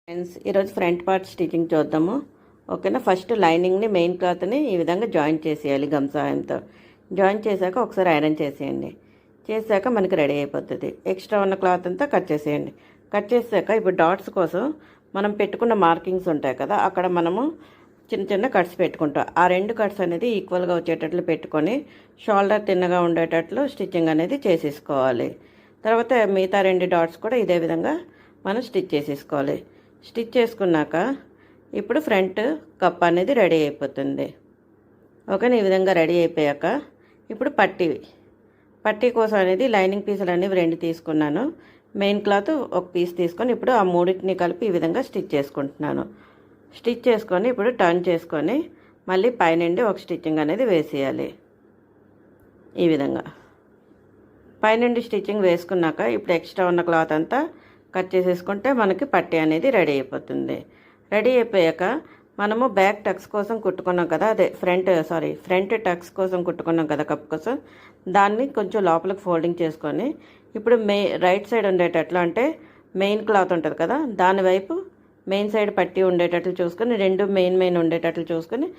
Friends ఈరోజు front part stitching చూద్దాము. ఓకేనా. ఫస్ట్ లైనింగ్ని మెయిన్ క్లాత్ని ఈ విధంగా జాయిన్ చేసేయాలి గమ్ సహాయంతో. జాయిన్ చేశాక ఒకసారి ఐరన్ చేసేయండి. చేశాక మనకి రెడీ అయిపోతుంది. ఎక్స్ట్రా ఉన్న క్లాత్ అంతా కట్ చేసేయండి. కట్ చేశాక ఇప్పుడు డాట్స్ కోసం మనం పెట్టుకున్న మార్కింగ్స్ ఉంటాయి కదా, అక్కడ మనము చిన్న చిన్న కట్స్ పెట్టుకుంటాం. ఆ రెండు కట్స్ అనేది ఈక్వల్గా వచ్చేటట్లు పెట్టుకొని షోల్డర్ తిన్నగా ఉండేటట్లు స్టిచ్చింగ్ అనేది చేసేసుకోవాలి. తర్వాత మిగతా రెండు డాట్స్ కూడా ఇదే విధంగా మనం స్టిచ్ చేసేసుకోవాలి. స్టిచ్ చేసుకున్నాక ఇప్పుడు ఫ్రంట్ కప్ అనేది రెడీ అయిపోతుంది. ఓకేనా. ఈ విధంగా రెడీ అయిపోయాక ఇప్పుడు పట్టీ కోసం అనేది లైనింగ్ పీసులు అనేవి రెండు తీసుకున్నాను. మెయిన్ క్లాత్ ఒక పీస్ తీసుకొని ఇప్పుడు ఆ మూడింటిని కలిపి ఈ విధంగా స్టిచ్ చేసుకుంటున్నాను. స్టిచ్ చేసుకొని ఇప్పుడు టర్న్ చేసుకొని మళ్ళీ పైనుండి ఒక స్టిచ్చింగ్ అనేది వేసేయాలి. ఈ విధంగా పైనుండి స్టిచ్చింగ్ వేసుకున్నాక ఇప్పుడు ఎక్స్ట్రా ఉన్న క్లాత్ అంతా కట్ చేసేసుకుంటే మనకి పట్టీ అనేది రెడీ అయిపోతుంది. రెడీ అయిపోయాక మనము బ్యాక్ టక్స్ కోసం కుట్టుకున్నాం కదా, అదే ఫ్రంట్ టక్స్ కోసం కుట్టుకున్నాం కదా కప్ కోసం, దాన్ని కొంచెం లోపలికి ఫోల్డింగ్ చేసుకొని ఇప్పుడు రైట్ సైడ్ ఉండేటట్లు, అంటే మెయిన్ క్లాత్ ఉంటుంది కదా దాని వైపు మెయిన్ సైడ్ పట్టీ ఉండేటట్లు చూసుకొని రెండు మెయిన్ ఉండేటట్లు చూసుకొని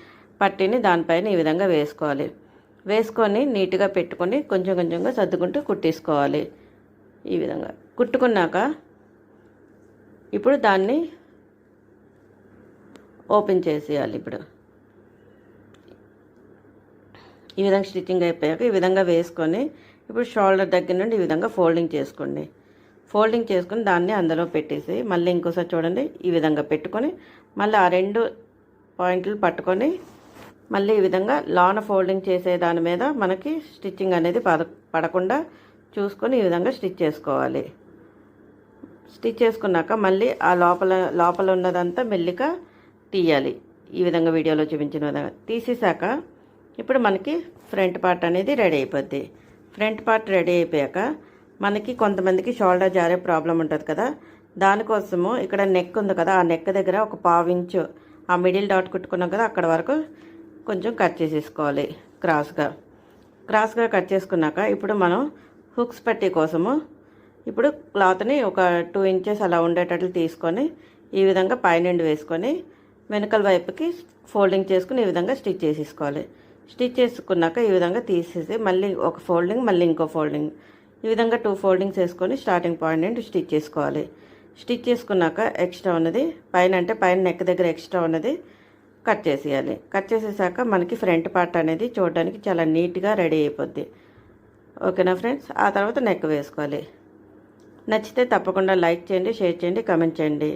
పట్టీని దానిపైన ఈ విధంగా వేసుకోవాలి. వేసుకొని నీట్గా పెట్టుకొని కొంచెం కొంచెంగా సర్దుకుంటూ కుట్టేసుకోవాలి. ఈ విధంగా కుట్టుకున్నాక ఇప్పుడు దాన్ని ఓపెన్ చేసేయాలి. ఇప్పుడు ఈ విధంగా స్టిచ్చింగ్ అయిపోయాక ఈ విధంగా వేసుకొని ఇప్పుడు షోల్డర్ దగ్గర నుండి ఈ విధంగా ఫోల్డింగ్ చేసుకోండి. ఫోల్డింగ్ చేసుకొని దాన్ని అందులో పెట్టేసి మళ్ళీ ఇంకోసారి చూడండి ఈ విధంగా పెట్టుకొని మళ్ళీ ఆ రెండు పాయింట్లు పట్టుకొని మళ్ళీ ఈ విధంగా లోన ఫోల్డింగ్ చేసే దాని మీద మనకి స్టిచ్చింగ్ అనేది పడకుండా చూసుకొని ఈ విధంగా స్టిచ్ చేసుకోవాలి. స్టిచ్ చేసుకున్నాక మళ్ళీ ఆ లోపల ఉన్నదంతా మెల్లిగా తీయాలి. ఈ విధంగా వీడియోలో చూపించిన విధంగా తీసేసాక ఇప్పుడు మనకి ఫ్రంట్ పార్ట్ అనేది రెడీ అయిపోద్ది. ఫ్రంట్ పార్ట్ రెడీ అయిపోయాక మనకి కొంతమందికి షోల్డర్ జారే ప్రాబ్లం ఉంటుంది కదా, దానికోసము ఇక్కడ నెక్ ఉంది కదా, ఆ నెక్ దగ్గర ఒక పావించు ఆ మిడిల్ డాట్ కుట్టుకున్నాం కదా అక్కడ వరకు కొంచెం కట్ చేసేసుకోవాలి. క్రాస్గా కట్ చేసుకున్నాక ఇప్పుడు మనం హుక్స్ పట్టీ కోసము ఇప్పుడు క్లాత్ని ఒక 2 ఇంచెస్ అలా ఉండేటట్లు తీసుకొని ఈ విధంగా పైనుండి వేసుకొని వెనకల వైపుకి ఫోల్డింగ్ చేసుకుని ఈ విధంగా స్టిచ్ చేసేసుకోవాలి. స్టిచ్ చేసుకున్నాక ఈ విధంగా తీసేసి మళ్ళీ ఒక ఫోల్డింగ్ మళ్ళీ ఇంకో ఫోల్డింగ్ ఈ విధంగా 2 ఫోల్డింగ్స్ వేసుకొని స్టార్టింగ్ పాయింట్ నుండి స్టిచ్ చేసుకోవాలి. స్టిచ్ చేసుకున్నాక ఎక్స్ట్రా ఉన్నది పైన నెక్ దగ్గర ఎక్స్ట్రా ఉన్నది కట్ చేసేయాలి. కట్ చేసేసాక మనకి ఫ్రంట్ పార్ట్ అనేది చూడడానికి చాలా నీట్గా రెడీ అయిపోద్ది. ఓకేనా ఫ్రెండ్స్. ఆ తర్వాత నెక్ వేసుకోవాలి. నచ్చితే తప్పకుండా లైక్ చేయండి, షేర్ చేయండి, కామెంట్ చేయండి.